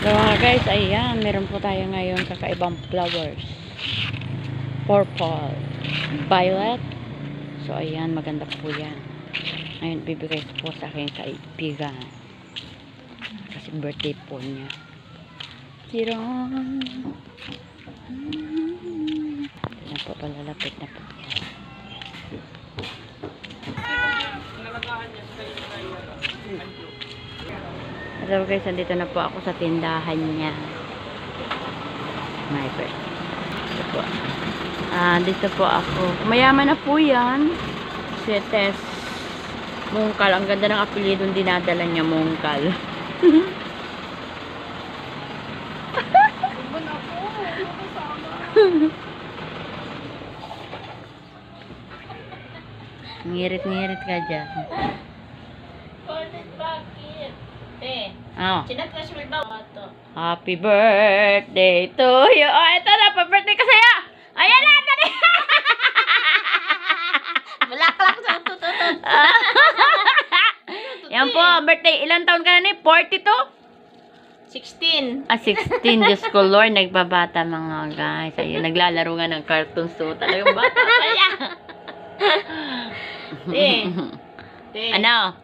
So mga guys, ayan, meron po tayo ngayon kakaibang flowers. Purple, violet. So ayan, maganda po yan. Ngayon, bibigay ko po sa aking kaibigan. Kasi birthday po niya. Tiron. Ayan po, palalapit na po yan. So guys, andito na po ako sa tindahan niya. My birthday. Dito po. Dito po ako. Mayaman na po yan. Si Tess Mungkal. Ang ganda ng apelidong dinadala niya, Mungkal. Ngirit-ngirit ka dyan. Oh. Happy birthday to you. Oh, ito na. Pa-birthday ka sa'yo. Ayan na. Dali. Bulaklak sa tututut. Yan po. Birthday. Ilan taon ka na ni? 42? 16. 16. Diyos ko, Lord. Nagbabata mga guys. Ayun. Naglalaro nga ng cartoons to. Talagang bata kaya. Te. Ano?